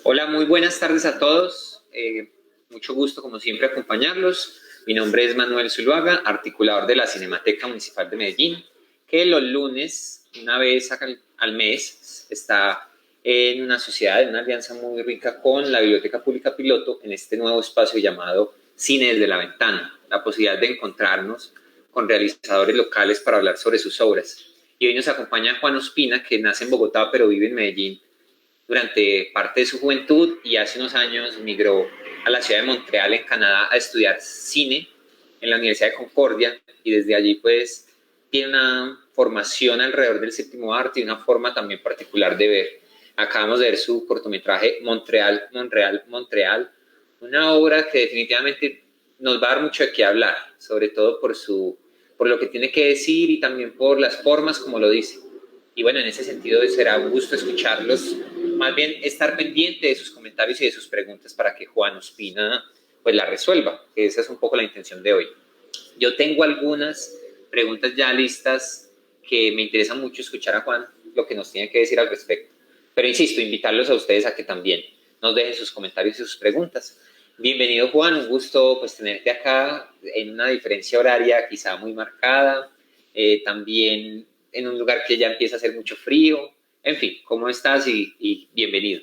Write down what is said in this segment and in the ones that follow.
Hola, muy buenas tardes a todos. Mucho gusto, como siempre, acompañarlos. Mi nombre es Manuel Zuluaga, articulador de la Cinemateca Municipal de Medellín, que los lunes, una vez al mes, está en una sociedad, en una alianza muy rica con la Biblioteca Pública Piloto, en este nuevo espacio llamado Cine desde la Ventana, la posibilidad de encontrarnos con realizadores locales para hablar sobre sus obras. Y hoy nos acompaña Juan Ospina, que nace en Bogotá pero vive en Medellín durante parte de su juventud y hace unos años migró a la ciudad de Montreal, en Canadá, a estudiar cine en la Universidad de Concordia, y desde allí pues tiene una formación alrededor del séptimo arte y una forma también particular de ver. Acabamos de ver su cortometraje Montreal, una obra que definitivamente nos va a dar mucho de qué hablar, sobre todo por lo que tiene que decir y también por las formas como lo dice. Y bueno, en ese sentido será un gusto escucharlos, más bien estar pendiente de sus comentarios y de sus preguntas para que Juan Ospina pues la resuelva, que esa es un poco la intención de hoy. Yo tengo algunas preguntas ya listas que me interesa mucho escuchar a Juan lo que nos tiene que decir al respecto. Pero insisto, invitarlos a ustedes a que también nos dejen sus comentarios y sus preguntas. Bienvenido, Juan, un gusto pues tenerte acá en una diferencia horaria quizá muy marcada, también en un lugar que ya empieza a hacer mucho frío. En fin, ¿cómo estás? Y bienvenido.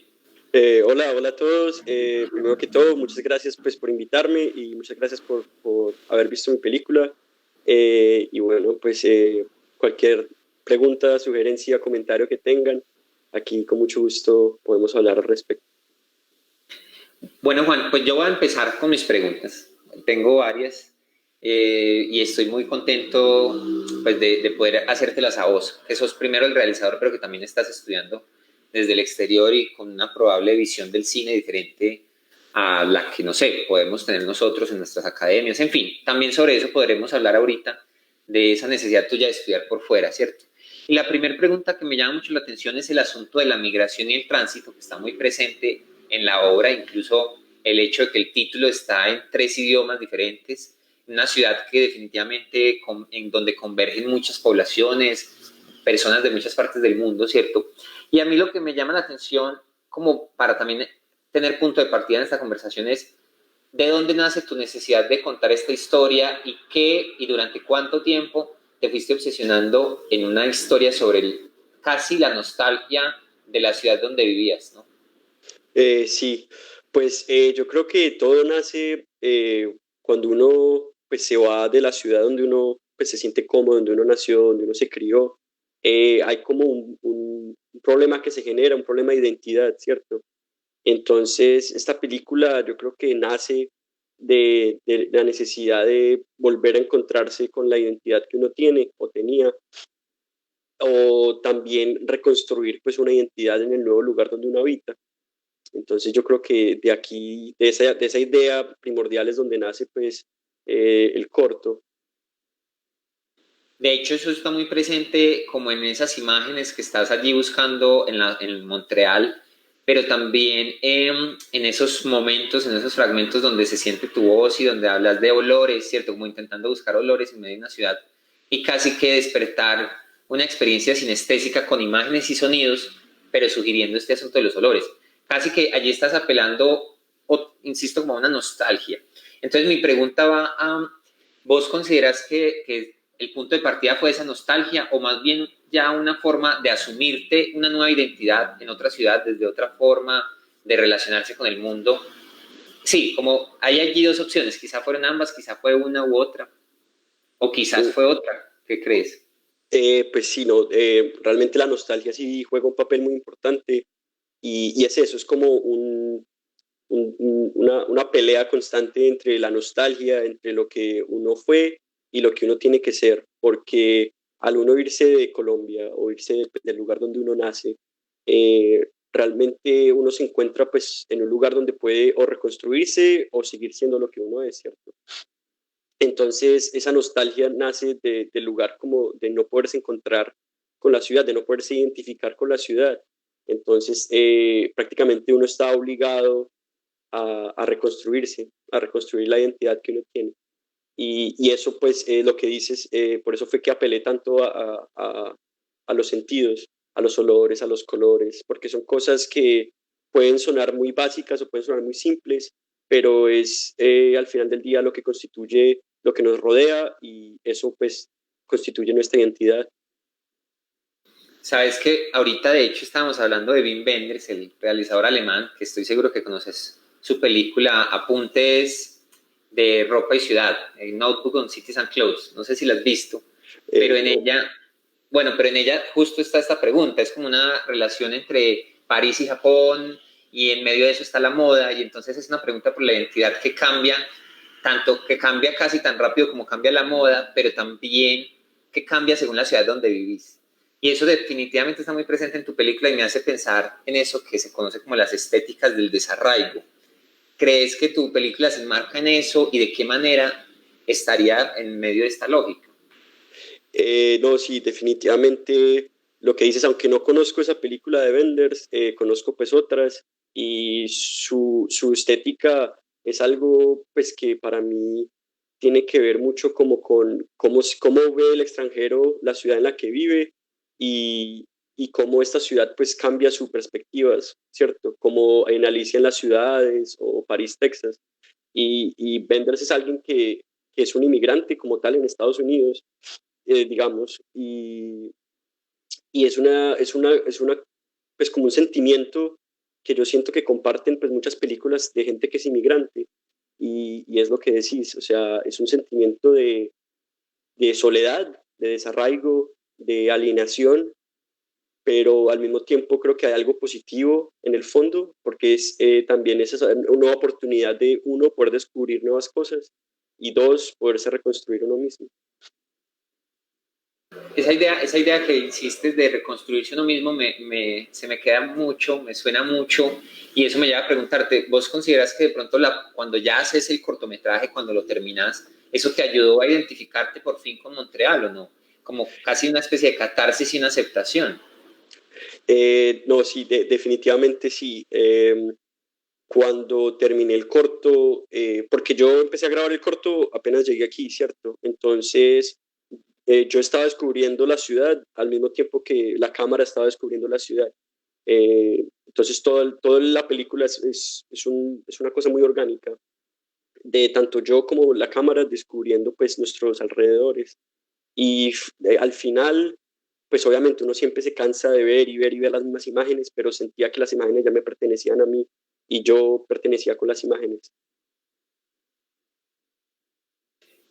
Hola a todos. Primero que todo, muchas gracias pues por invitarme y muchas gracias por haber visto mi película. Y bueno, pues cualquier pregunta, sugerencia, comentario que tengan, aquí con mucho gusto podemos hablar al respecto. Bueno, Juan, pues yo voy a empezar con mis preguntas. Tengo varias y estoy muy contento pues, de poder hacértelas a vos, que sos primero el realizador, pero que también estás estudiando desde el exterior y con una probable visión del cine diferente a la que, no sé, podemos tener nosotros en nuestras academias. En fin, también sobre eso podremos hablar ahorita, de esa necesidad tuya de estudiar por fuera, ¿cierto? Y la primera pregunta que me llama mucho la atención es el asunto de la migración y el tránsito, que está muy presente en la obra, incluso el hecho de que el título está en 3 idiomas diferentes, una ciudad que definitivamente en donde convergen muchas poblaciones, personas de muchas partes del mundo, ¿cierto? Y a mí lo que me llama la atención, como para también tener punto de partida en esta conversación, es de dónde nace tu necesidad de contar esta historia y qué y durante cuánto tiempo te fuiste obsesionando en una historia sobre casi la nostalgia de la ciudad donde vivías, ¿no? Sí, pues yo creo que todo nace cuando uno pues se va de la ciudad donde uno pues se siente cómodo, donde uno nació, donde uno se crió. Hay como un problema que se genera, un problema de identidad, ¿cierto? Entonces, esta película yo creo que nace de la necesidad de volver a encontrarse con la identidad que uno tiene o tenía, o también reconstruir pues una identidad en el nuevo lugar donde uno habita. Entonces yo creo que de aquí, de esa idea primordial es donde nace pues el corto. De hecho, eso está muy presente como en esas imágenes que estás allí buscando en Montreal, pero también en esos momentos, en esos fragmentos donde se siente tu voz y donde hablas de olores, ¿cierto? Como intentando buscar olores en medio de una ciudad y casi que despertar una experiencia sinestésica con imágenes y sonidos, pero sugiriendo este asunto de los olores. Casi que allí estás apelando, o, insisto, como a una nostalgia. Entonces mi pregunta va a, ¿vos consideras que el punto de partida fue esa nostalgia o más bien ya una forma de asumirte una nueva identidad en otra ciudad, desde otra forma de relacionarse con el mundo? Sí, como hay allí dos opciones, quizá fueron ambas, quizá fue una u otra, o quizás Uh, fue otra. ¿Qué crees? pues sí, no, realmente la nostalgia sí juega un papel muy importante y es eso, es como una pelea constante entre la nostalgia, entre lo que uno fue y lo que uno tiene que ser, porque al uno irse de Colombia o irse del lugar donde uno nace, realmente uno se encuentra pues en un lugar donde puede o reconstruirse o seguir siendo lo que uno es, ¿cierto? Entonces esa nostalgia nace del lugar como de no poderse encontrar con la ciudad, de no poderse identificar con la ciudad. Entonces prácticamente uno está obligado a reconstruirse, a reconstruir la identidad que uno tiene. Y eso, pues, lo que dices, por eso fue que apelé tanto a los sentidos, a los olores, a los colores, porque son cosas que pueden sonar muy básicas o pueden sonar muy simples, pero es al final del día lo que constituye lo que nos rodea y eso pues constituye nuestra identidad. Sabes que ahorita de hecho estábamos hablando de Wim Wenders, el realizador alemán, que estoy seguro que conoces su película Apuntes de Ropa y Ciudad, Notebook on Cities and Clothes. No sé si la has visto, pero en No, ella, bueno, pero en ella justo está esta pregunta, es como una relación entre París y Japón y en medio de eso está la moda y entonces es una pregunta por la identidad que cambia, tanto que cambia casi tan rápido como cambia la moda, pero también que cambia según la ciudad donde vivís. Y eso definitivamente está muy presente en tu película y me hace pensar en eso que se conoce como las estéticas del desarraigo. ¿Crees que tu película se enmarca en eso y de qué manera estaría en medio de esta lógica? no, sí, definitivamente lo que dices, aunque no conozco esa película de Wenders, conozco pues otras y su estética es algo pues que para mí tiene que ver mucho como con cómo ve el extranjero la ciudad en la que vive y, y cómo esta ciudad pues cambia sus perspectivas, ¿cierto? Como en Alicia en las ciudades o París, Texas. Y Wenders es alguien que es un inmigrante como tal en Estados Unidos, digamos, y es una, pues como un sentimiento que yo siento que comparten pues muchas películas de gente que es inmigrante, y es lo que decís, o sea, es un sentimiento de soledad, de desarraigo, de alienación, pero al mismo tiempo creo que hay algo positivo en el fondo, porque es también es esa una oportunidad de uno poder descubrir nuevas cosas y dos, poderse reconstruir uno mismo. Esa idea que insistes de reconstruirse uno mismo se me queda mucho, me suena mucho y eso me lleva a preguntarte, ¿vos consideras que de pronto cuando ya haces el cortometraje, cuando lo terminas, eso te ayudó a identificarte por fin con Montreal o no? Como casi una especie de catarsis y una aceptación. No, sí, definitivamente sí. Cuando terminé el corto, porque yo empecé a grabar el corto apenas llegué aquí, ¿cierto? Entonces, yo estaba descubriendo la ciudad al mismo tiempo que la cámara estaba descubriendo la ciudad. Entonces, toda la película es una cosa muy orgánica, de tanto yo como la cámara descubriendo pues nuestros alrededores. Y al final, pues obviamente uno siempre se cansa de ver y ver y ver las mismas imágenes, pero sentía que las imágenes ya me pertenecían a mí y yo pertenecía con las imágenes.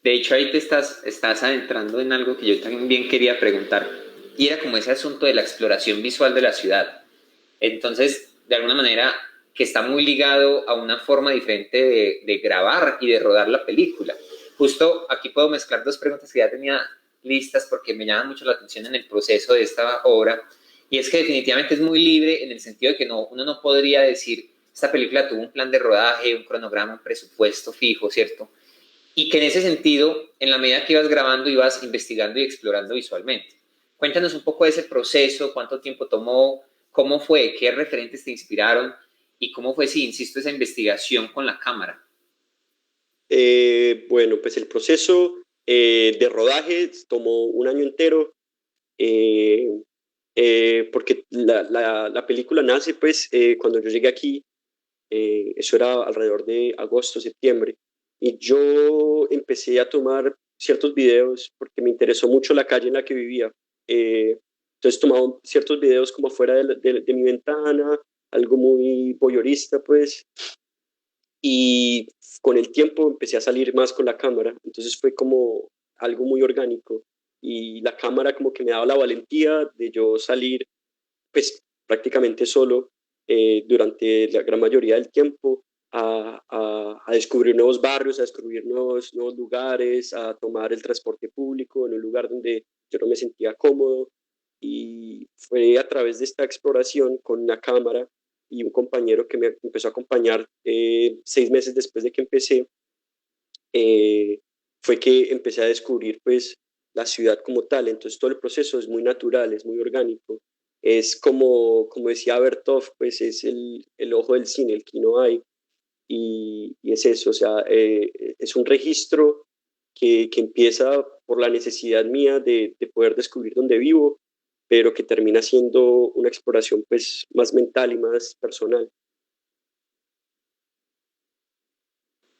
De hecho, ahí estás adentrando en algo que yo también quería preguntar, y era como ese asunto de la exploración visual de la ciudad. Entonces, de alguna manera, que está muy ligado a una forma diferente de grabar y de rodar la película. Justo aquí puedo mezclar dos preguntas que ya tenía listas porque me llaman mucho la atención en el proceso de esta obra, y es que definitivamente es muy libre en el sentido de que uno no podría decir, esta película tuvo un plan de rodaje, un cronograma, un presupuesto fijo, ¿cierto? Y que en ese sentido, en la medida que ibas grabando, ibas investigando y explorando visualmente. Cuéntanos un poco de ese proceso, cuánto tiempo tomó, cómo fue, qué referentes te inspiraron y cómo fue, sí, insisto, esa investigación con la cámara. Bueno, pues el proceso de rodaje tomó un año entero, eh, porque la película nace pues cuando yo llegué aquí, eso era alrededor de agosto, septiembre, y yo empecé a tomar ciertos videos porque me interesó mucho la calle en la que vivía. Entonces tomaba ciertos videos como afuera de mi ventana, algo muy voyeurista pues, y con el tiempo empecé a salir más con la cámara, entonces fue como algo muy orgánico y la cámara como que me daba la valentía de yo salir pues prácticamente solo durante la gran mayoría del tiempo a descubrir nuevos barrios, a descubrir nuevos lugares, a tomar el transporte público en un lugar donde yo no me sentía cómodo. Y fue a través de esta exploración con la cámara y un compañero que me empezó a acompañar 6 meses después de que empecé, eh, fue que empecé a descubrir pues la ciudad como tal. Entonces todo el proceso es muy natural, es muy orgánico. Es como decía Bertov, pues es el ojo del cine, el kino hay, y es eso, o sea, es un registro que empieza por la necesidad mía de poder descubrir dónde vivo, pero que termina siendo una exploración pues más mental y más personal.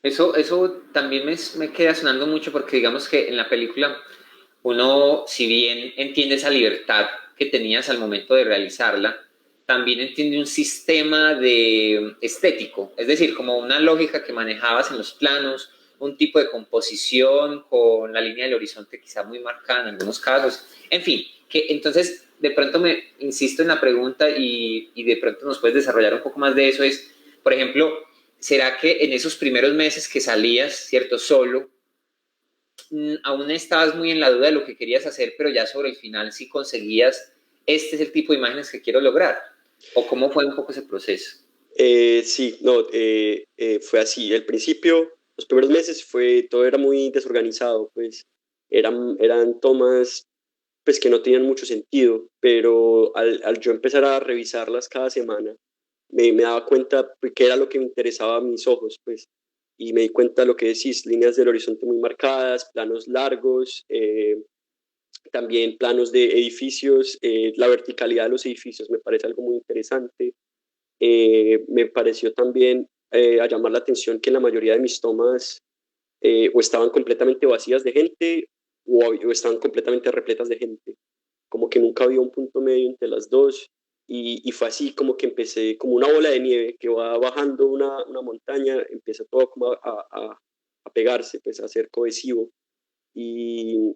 Eso también me queda sonando mucho porque digamos que en la película uno, si bien entiende esa libertad que tenías al momento de realizarla, también entiende un sistema de estético, es decir, como una lógica que manejabas en los planos, un tipo de composición con la línea del horizonte quizá muy marcada en algunos casos, en fin, que entonces de pronto me insisto en la pregunta y de pronto nos puedes desarrollar un poco más de eso, es, por ejemplo, ¿será que en esos primeros meses que salías, cierto, solo, aún estabas muy en la duda de lo que querías hacer, pero ya sobre el final sí conseguías, este es el tipo de imágenes que quiero lograr? ¿O cómo fue un poco ese proceso? Sí, no, fue así. Al principio, los primeros meses todo era muy desorganizado, pues eran tomas pues que no tenían mucho sentido, pero al yo empezar a revisarlas cada semana, me daba cuenta pues, que era lo que me interesaba a mis ojos, pues, y me di cuenta de lo que decís, líneas del horizonte muy marcadas, planos largos, también planos de edificios, la verticalidad de los edificios me parece algo muy interesante. Me pareció también a llamar la atención que la mayoría de mis tomas o estaban completamente vacías de gente o estaban completamente repletas de gente, como que nunca había un punto medio entre las dos y fue así como que empecé como una bola de nieve que va bajando una montaña, empieza todo como a pegarse, pues a ser cohesivo. Y,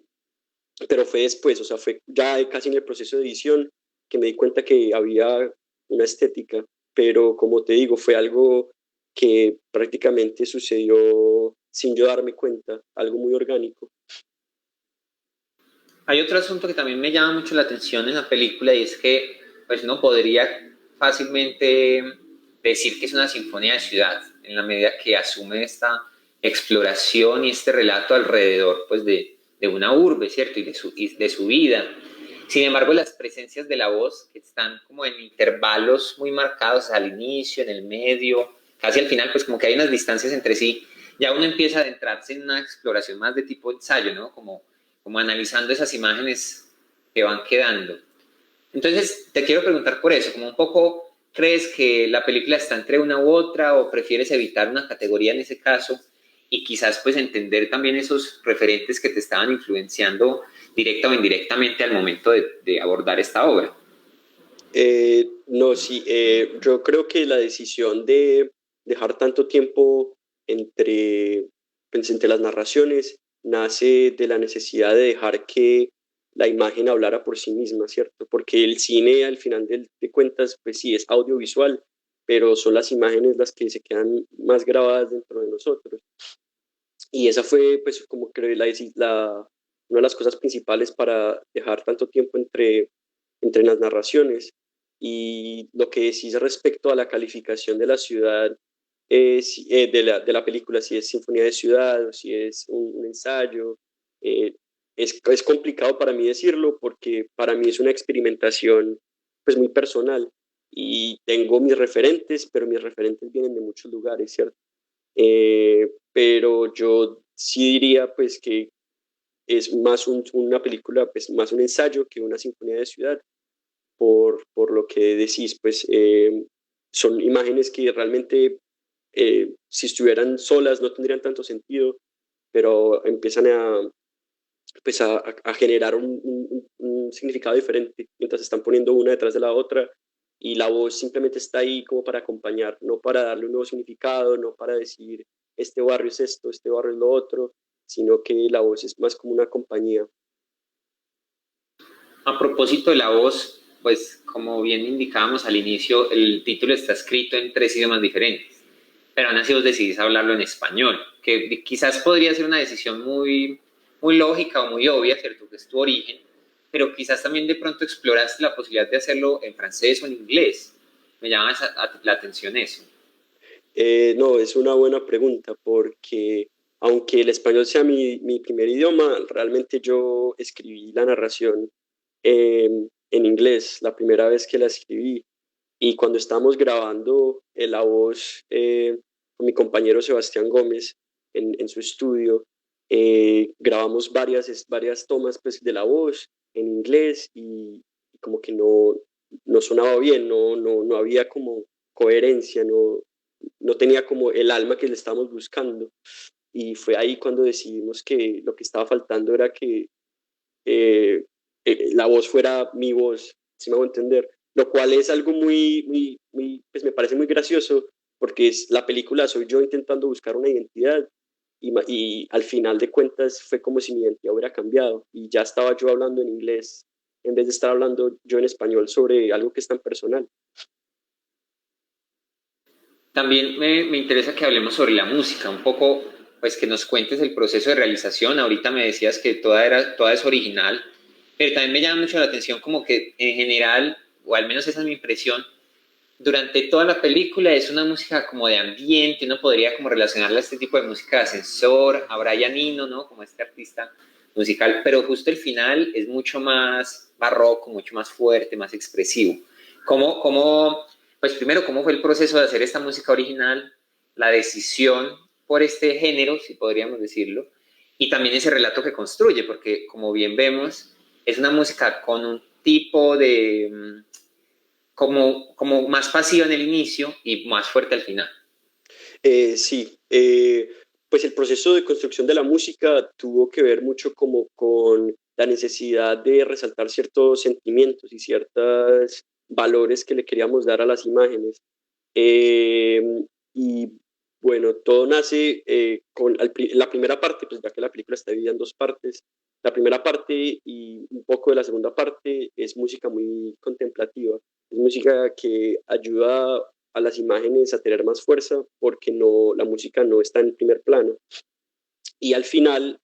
pero fue después, o sea, fue ya casi en el proceso de edición que me di cuenta que había una estética, pero como te digo, fue algo que prácticamente sucedió sin yo darme cuenta, algo muy orgánico. Hay otro asunto que también me llama mucho la atención en la película y es que pues uno podría fácilmente decir que es una sinfonía de ciudad en la medida que asume esta exploración y este relato alrededor pues de una urbe, ¿cierto? Y de su vida. Sin embargo, las presencias de la voz que están como en intervalos muy marcados al inicio, en el medio, casi al final, pues como que hay unas distancias entre sí, ya uno empieza a adentrarse en una exploración más de tipo ensayo, ¿no? Como analizando esas imágenes que van quedando. Entonces, te quiero preguntar por eso, como un poco, ¿crees que la película está entre una u otra o prefieres evitar una categoría en ese caso y quizás pues entender también esos referentes que te estaban influenciando directa o indirectamente al momento de abordar esta obra? No, sí, yo creo que la decisión de dejar tanto tiempo entre, pues, entre las narraciones nace de la necesidad de dejar que la imagen hablara por sí misma, ¿cierto? Porque el cine, al final de cuentas, pues sí, es audiovisual, pero son las imágenes las que se quedan más grabadas dentro de nosotros. Y esa fue, pues, como creo, una de las cosas principales para dejar tanto tiempo entre las narraciones. Y lo que decís respecto a la calificación de la ciudad, de la película, si es sinfonía de ciudad o si es un ensayo, eh, es complicado para mí decirlo porque para mí es una experimentación pues muy personal y tengo mis referentes, pero mis referentes vienen de muchos lugares, ¿cierto? Pero yo sí diría pues que es más una película, pues más un ensayo que una sinfonía de ciudad, por lo que decís, pues son imágenes que realmente si estuvieran solas no tendrían tanto sentido, pero empiezan pues a generar un significado diferente mientras se están poniendo una detrás de la otra y la voz simplemente está ahí como para acompañar, no para darle un nuevo significado, no para decir este barrio es esto, este barrio es lo otro, sino que la voz es más como una compañía. A propósito de la voz, pues como bien indicábamos al inicio, el título está escrito en tres idiomas diferentes, pero aún así vos decidís hablarlo en español, que quizás podría ser una decisión muy lógica o muy obvia, ¿cierto? Que es tu origen, pero quizás también de pronto exploraste la posibilidad de hacerlo en francés o en inglés. Me llama la atención eso. No, es una buena pregunta porque aunque el español sea mi primer idioma, realmente yo escribí la narración en inglés la primera vez que la escribí. Y cuando estábamos grabando la voz con mi compañero Sebastián Gómez en su estudio, grabamos varias tomas pues, de la voz en inglés y como que no sonaba bien, no había como coherencia, no, no tenía como el alma que le estábamos buscando. Y fue ahí cuando decidimos que lo que estaba faltando era que eh, la voz fuera mi voz, si me hago entender, lo cual es algo pues me parece muy gracioso, porque es, la película soy yo intentando buscar una identidad y al final de cuentas fue como si mi identidad hubiera cambiado y ya estaba yo hablando en inglés en vez de estar hablando yo en español sobre algo que es tan personal. También me interesa que hablemos sobre la música, un poco, pues que nos cuentes el proceso de realización. Ahorita me decías que toda es original, pero también me llama mucho la atención como que en general, o al menos esa es mi impresión, durante toda la película es una música como de ambiente, uno podría como relacionarla a este tipo de música de ascensor, a Brian Eno, ¿no? Como este artista musical, pero justo el final es mucho más barroco, mucho más fuerte, más expresivo. Pues primero, ¿cómo fue el proceso de hacer esta música original? La decisión por este género, si podríamos decirlo, y también ese relato que construye, porque como bien vemos, es una música con un tipo de como más pasiva en el inicio y más fuerte al final. Sí, pues el proceso de construcción de la música tuvo que ver mucho como con la necesidad de resaltar ciertos sentimientos y ciertos valores que le queríamos dar a las imágenes. Eh, y bueno, todo nace con la primera parte, pues ya que la película está dividida en dos partes. La primera parte y un poco de la segunda parte es música muy contemplativa, es música que ayuda a las imágenes a tener más fuerza porque no, la música no está en primer plano. Y al final,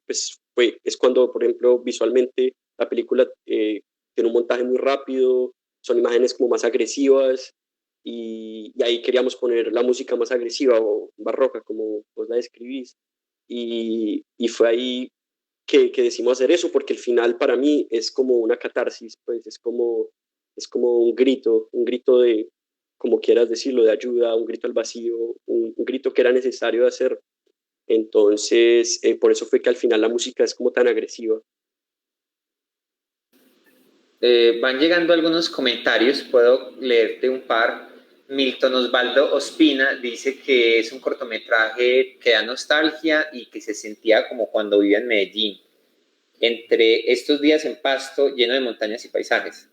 pues es cuando, por ejemplo, visualmente la película tiene un montaje muy rápido, son imágenes como más agresivas y ahí queríamos poner la música más agresiva o barroca, como vos la describís. Y fue ahí que decidimos hacer eso, porque el final para mí es como una catarsis, pues es como un grito de, como quieras decirlo, de ayuda, un grito al vacío, un grito que era necesario hacer. Entonces, por eso fue que al final la música es como tan agresiva. Van llegando algunos comentarios, puedo leerte un par. Milton Osvaldo Ospina dice que es un cortometraje que da nostalgia y que se sentía como cuando vivía en Medellín, entre estos días en Pasto lleno de montañas y paisajes.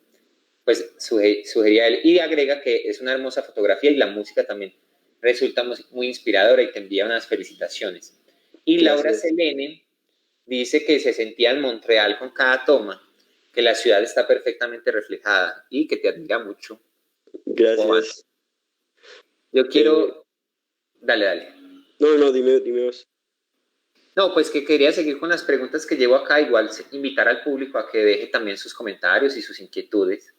Pues sugería él y agrega que es una hermosa fotografía y la música también resulta muy inspiradora y te envía unas felicitaciones. Y Laura Gracias. Selene dice que se sentía en Montreal con cada toma, que la ciudad está perfectamente reflejada y que te admira mucho. Juan. Gracias. Yo Eh, quiero, dale. no, no, dime vos. No, pues que quería seguir con las preguntas que llevo acá, igual invitar al público a que deje también sus comentarios y sus inquietudes.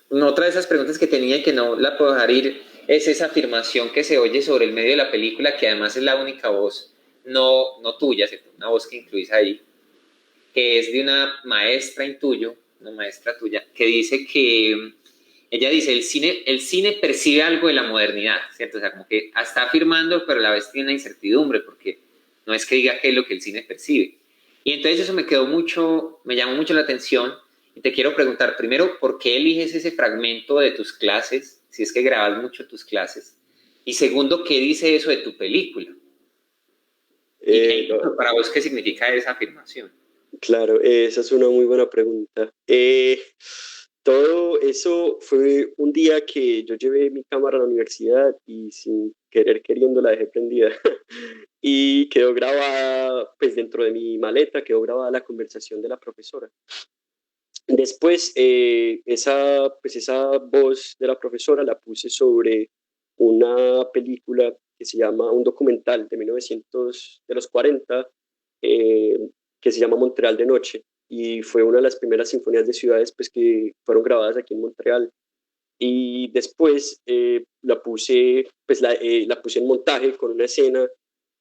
Otra de esas preguntas que tenía y que no la puedo dejar ir es esa afirmación que se oye sobre el medio de la película, que además es la única voz, no tuya, ¿cierto? Una voz que incluís ahí, que es de una maestra, intuyo, una maestra tuya, que dice que ella dice, el cine percibe algo de la modernidad, ¿cierto? O sea, como que está afirmando, pero a la vez tiene una incertidumbre, porque no es que diga qué es lo que el cine percibe. Y entonces eso me llamó mucho la atención, y te quiero preguntar, primero, ¿por qué eliges ese fragmento de tus clases, si es que grabas mucho tus clases? Y segundo, ¿qué dice eso de tu película? ¿Y No, para vos qué significa esa afirmación? claro, esa es una muy buena pregunta. Todo eso fue un día que yo llevé mi cámara a la universidad y sin querer queriendo la dejé prendida. Y quedó grabada, pues dentro de mi maleta, quedó grabada la conversación de la profesora. Después, pues esa voz de la profesora la puse sobre una película que se llama, un documental de 1900, de los 40, eh, que se llama Montreal de Noche. Y fue una de las primeras sinfonías de ciudades pues, que fueron grabadas aquí en Montreal. Y después la puse en montaje con una escena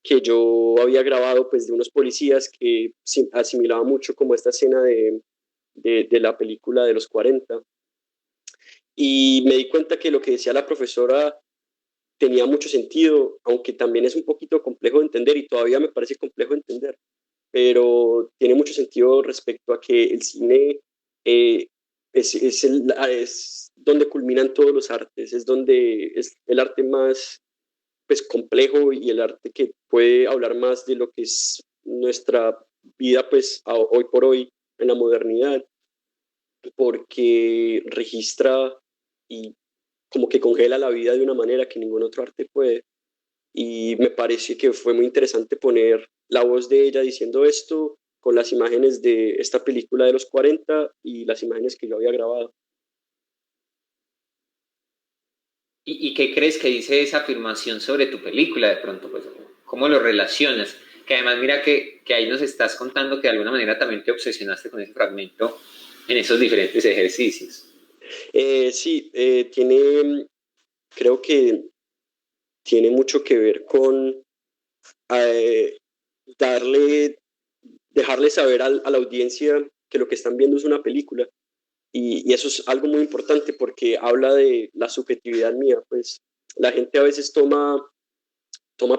que yo había grabado pues, de unos policías que asimilaba mucho como esta escena de la película de los 40. Y me di cuenta que lo que decía la profesora tenía mucho sentido, aunque también es un poquito complejo de entender y todavía me parece complejo de entender, pero tiene mucho sentido respecto a que el cine es donde culminan todos los artes, es donde es el arte más pues complejo y el arte que puede hablar más de lo que es nuestra vida pues hoy por hoy en la modernidad, porque registra y como que congela la vida de una manera que ningún otro arte puede. Y me parece que fue muy interesante poner la voz de ella diciendo esto con las imágenes de esta película de los 40 y las imágenes que yo había grabado. ¿Y qué crees que dice esa afirmación sobre tu película de pronto? Pues, ¿cómo lo relacionas? Que además mira que ahí nos estás contando que de alguna manera también te obsesionaste con ese fragmento en esos diferentes ejercicios. Sí, creo que tiene mucho que ver con eh, darle, dejarle saber a la audiencia que lo que están viendo es una película. Y eso es algo muy importante porque habla de la subjetividad mía. Pues la gente a veces toma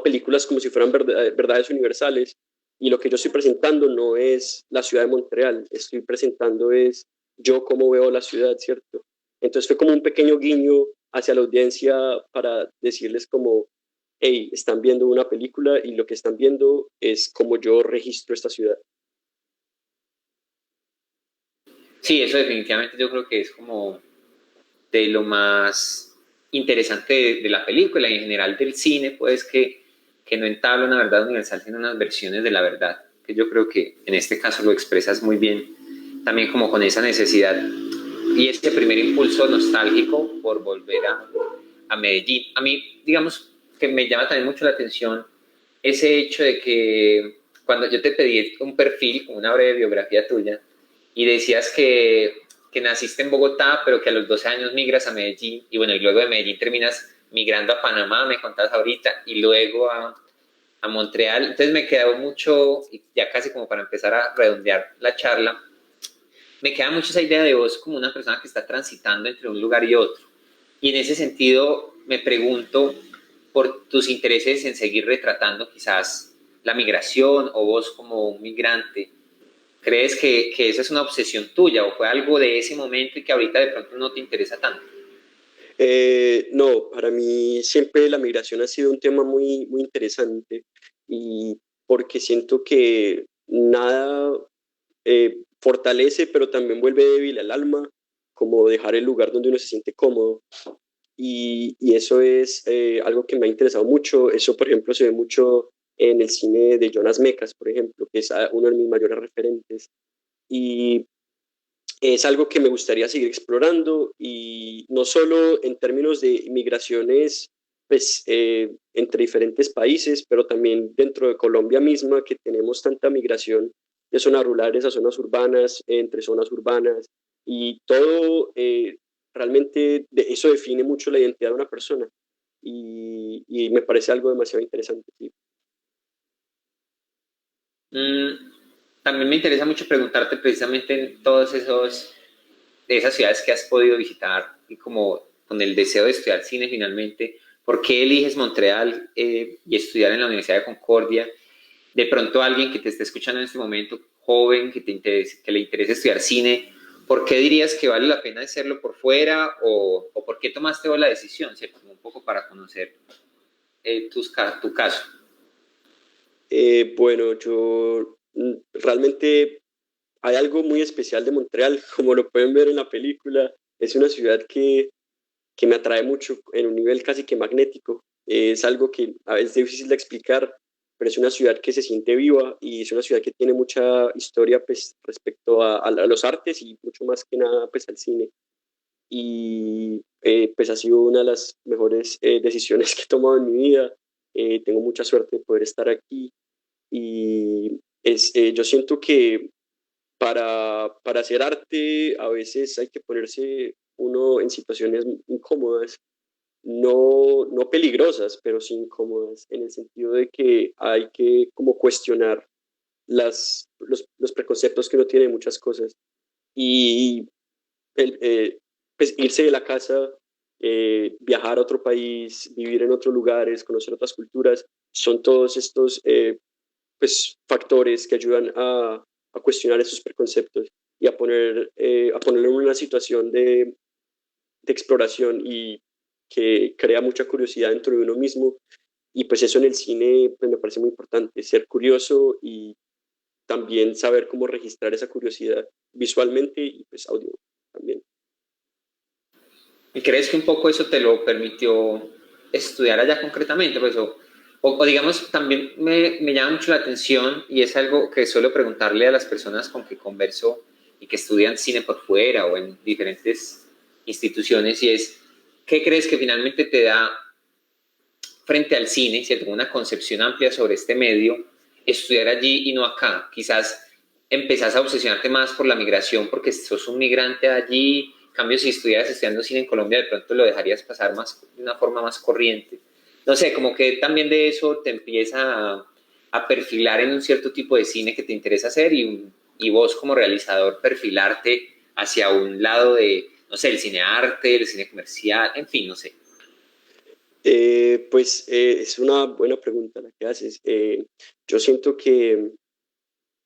películas como si fueran verdades universales y lo que yo estoy presentando no es la ciudad de Montreal, estoy presentando es yo cómo veo la ciudad, ¿cierto? Entonces fue como un pequeño guiño hacia la audiencia para decirles como, hey, están viendo una película y lo que están viendo es como yo registro esta ciudad. Sí, eso definitivamente yo creo que es como de lo más interesante de la película y en general del cine, pues que no entabla una verdad universal, sino unas versiones de la verdad, que yo creo que en este caso lo expresas muy bien, también como con esa necesidad y ese primer impulso nostálgico por volver a Medellín. A mí, digamos, que me llama también mucho la atención ese hecho de que cuando yo te pedí un perfil, una breve biografía tuya, y decías que naciste en Bogotá, pero que a los 12 años migras a Medellín, y bueno, y luego de Medellín terminas migrando a Panamá, me contabas ahorita, y luego a Montreal. Entonces me quedó mucho, y ya casi como para empezar a redondear la charla, me queda mucho esa idea de vos como una persona que está transitando entre un lugar y otro. Y en ese sentido me pregunto por tus intereses en seguir retratando quizás la migración o vos como un migrante. ¿Crees que esa es una obsesión tuya o fue algo de ese momento y que ahorita de pronto no te interesa tanto? No, para mí siempre la migración ha sido un tema muy, muy interesante y porque siento que nada fortalece, pero también vuelve débil al alma, como dejar el lugar donde uno se siente cómodo. Y eso es algo que me ha interesado mucho. Eso, por ejemplo, se ve mucho en el cine de Jonas Mekas, por ejemplo, que es uno de mis mayores referentes. Y es algo que me gustaría seguir explorando y no solo en términos de migraciones pues, entre diferentes países, pero también dentro de Colombia misma, que tenemos tanta migración de zonas rurales a zonas urbanas, entre zonas urbanas, y todo realmente eso define mucho la identidad de una persona y me parece algo demasiado interesante. Sí. Mm, también me interesa mucho preguntarte precisamente en todos esos de esas ciudades que has podido visitar y como con el deseo de estudiar cine finalmente, ¿por qué eliges Montreal y estudiar en la Universidad de Concordia? De pronto alguien que te esté escuchando en este momento, joven, que le interese estudiar cine, ¿por qué dirías que vale la pena hacerlo por fuera o por qué tomaste vos la decisión? ¿Cierto? Como un poco para conocer tu caso. Bueno, yo realmente hay algo muy especial de Montreal, como lo pueden ver en la película. Es una ciudad que me atrae mucho en un nivel casi que magnético. Es algo que a veces es difícil de explicar, pero es una ciudad que se siente viva y es una ciudad que tiene mucha historia pues, respecto a los artes y mucho más que nada pues, al cine. Y pues ha sido una de las mejores decisiones que he tomado en mi vida. Tengo mucha suerte de poder estar aquí y yo siento que para hacer arte a veces hay que ponerse uno en situaciones incómodas, no peligrosas, pero sí incómodas, en el sentido de que hay que como cuestionar los preconceptos que uno tiene de muchas cosas. Y el, pues irse de la casa, viajar a otro país, vivir en otros lugares, conocer otras culturas, son todos estos pues, factores que ayudan a cuestionar esos preconceptos y a ponerlo en una situación de exploración y que crea mucha curiosidad dentro de uno mismo. Y pues eso en el cine pues me parece muy importante, ser curioso y también saber cómo registrar esa curiosidad visualmente y pues audio también. ¿Y crees que un poco eso te lo permitió estudiar allá concretamente? Pues, o digamos, también me llama mucho la atención y es algo que suelo preguntarle a las personas con que converso y que estudian cine por fuera o en diferentes instituciones y es, ¿qué crees que finalmente te da frente al cine, ¿cierto? Una concepción amplia sobre este medio, estudiar allí y no acá? Quizás empezás a obsesionarte más por la migración porque sos un migrante allí. En cambio, si estuvieras estudiando cine en Colombia, de pronto lo dejarías pasar más, de una forma más corriente. No sé, como que también de eso te empieza a perfilar en un cierto tipo de cine que te interesa hacer y vos como realizador perfilarte hacia un lado de, no sé, el cine arte, el cine comercial, en fin, no sé. Pues es una buena pregunta la que haces. Yo siento que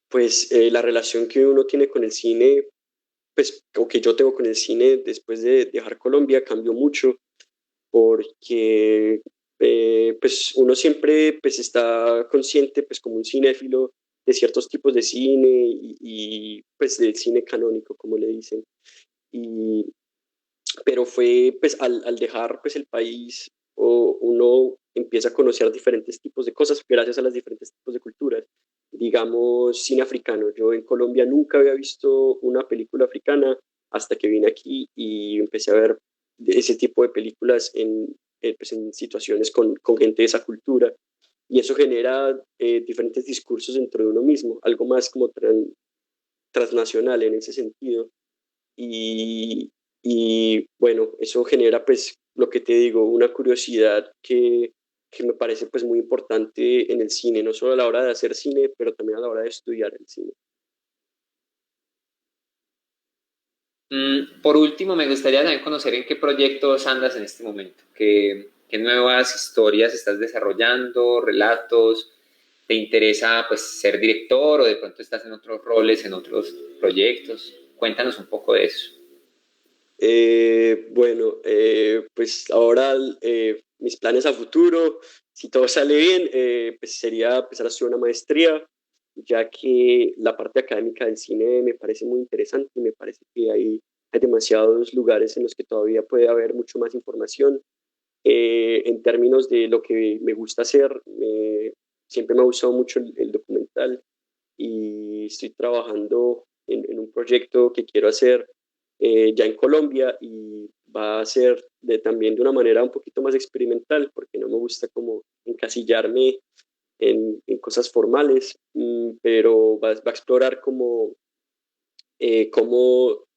pues la relación que uno tiene con el cine, pues o que yo tengo con el cine después de dejar Colombia cambió mucho porque pues uno siempre pues está consciente pues como un cinéfilo de ciertos tipos de cine pues del cine canónico como le dicen. Y, pero fue pues al dejar pues el país uno empieza a conocer diferentes tipos de cosas gracias a los diferentes tipos de culturas. Digamos, cine africano. Yo en Colombia nunca había visto una película africana hasta que vine aquí y empecé a ver ese tipo de películas pues en situaciones con gente de esa cultura. Y eso genera diferentes discursos dentro de uno mismo, algo más como transnacional en ese sentido. Y, y bueno, eso genera pues lo que te digo, una curiosidad que me parece pues muy importante en el cine, no solo a la hora de hacer cine, pero también a la hora de estudiar el cine. Por último, me gustaría también conocer en qué proyectos andas en este momento, qué nuevas historias estás desarrollando, relatos, te interesa pues ser director o de pronto estás en otros roles, en otros proyectos. Cuéntanos un poco de eso. Bueno, pues ahora mis planes a futuro, si todo sale bien, pues sería empezar a hacer una maestría, ya que la parte académica del cine me parece muy interesante y me parece que hay demasiados lugares en los que todavía puede haber mucho más información. En términos de lo que me gusta hacer, siempre me ha gustado mucho el documental y estoy trabajando en un proyecto que quiero hacer ya en Colombia y va a ser también de una manera un poquito más experimental porque no me gusta como encasillarme en cosas formales, pero va a explorar cómo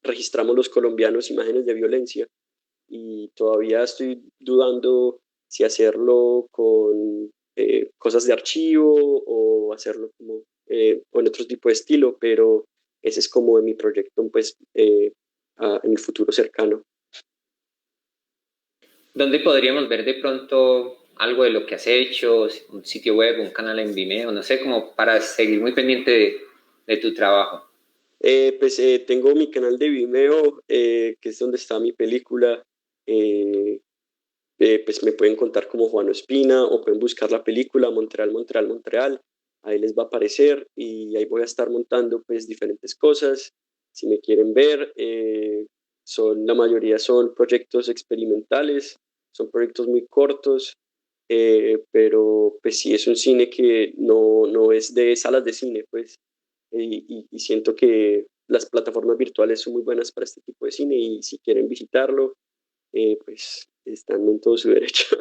registramos los colombianos imágenes de violencia y todavía estoy dudando si hacerlo con cosas de archivo o hacerlo como con otro tipo de estilo, pero ese es como mi proyecto pues en el futuro cercano. ¿Dónde podríamos ver de pronto algo de lo que has hecho, un sitio web, un canal en Vimeo, no sé, como para seguir muy pendiente de tu trabajo? Pues tengo mi canal de Vimeo, que es donde está mi película. eh, pues me pueden contar como Juan Ospina o pueden buscar la película Montreal, Montreal, Montreal. Ahí les va a aparecer y ahí voy a estar montando pues diferentes cosas. Si me quieren ver, la mayoría son proyectos experimentales, son proyectos muy cortos, pero pues sí es un cine que no es de salas de cine, pues, y siento que las plataformas virtuales son muy buenas para este tipo de cine y si quieren visitarlo, pues están en todo su derecho.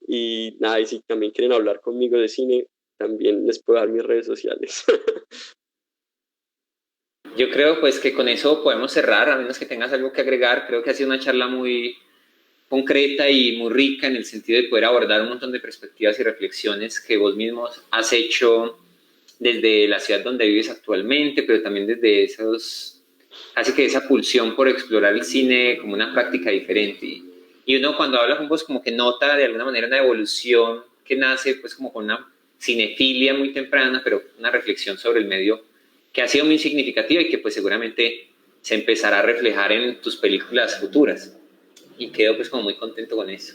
Y nada, y si también quieren hablar conmigo de cine, también les puedo dar mis redes sociales. Yo creo pues que con eso podemos cerrar, a menos que tengas algo que agregar. Creo que ha sido una charla muy concreta y muy rica en el sentido de poder abordar un montón de perspectivas y reflexiones que vos mismos has hecho desde la ciudad donde vives actualmente, pero también desde esos, así que esa pulsión por explorar el cine como una práctica diferente. Y uno cuando habla con vos como que nota de alguna manera una evolución que nace pues como con una cinefilia muy temprana, pero una reflexión sobre el medio que ha sido muy significativa y que pues seguramente se empezará a reflejar en tus películas futuras. y quedo pues como muy contento con eso.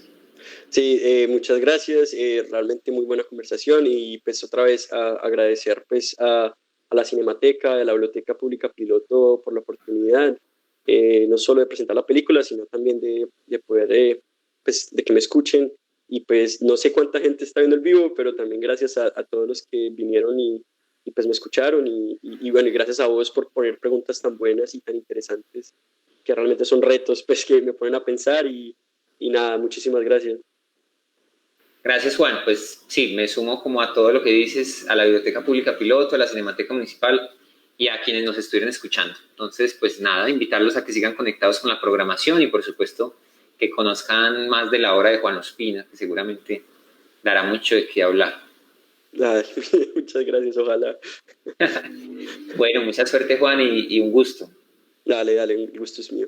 Sí, muchas gracias, realmente muy buena conversación y pues otra vez agradecer pues a la Cinemateca, a la Biblioteca Pública Piloto por la oportunidad, no solo de presentar la película, sino también de poder, pues de que me escuchen y pues no sé cuánta gente está viendo el vivo, pero también gracias a todos los que vinieron y pues me escucharon y bueno, y gracias a vos por poner preguntas tan buenas y tan interesantes, que realmente son retos pues que me ponen a pensar y nada, muchísimas gracias. Gracias, Juan. Pues sí, me sumo como a todo lo que dices, a la Biblioteca Pública Piloto, a la Cinemateca Municipal y a quienes nos estuvieron escuchando. Entonces, pues nada, invitarlos a que sigan conectados con la programación y por supuesto que conozcan más de la obra de Juan Ospina, que seguramente dará mucho de qué hablar. Ay, muchas gracias, ojalá. Bueno, mucha suerte, Juan, y un gusto. Dale, dale, un gusto es mío.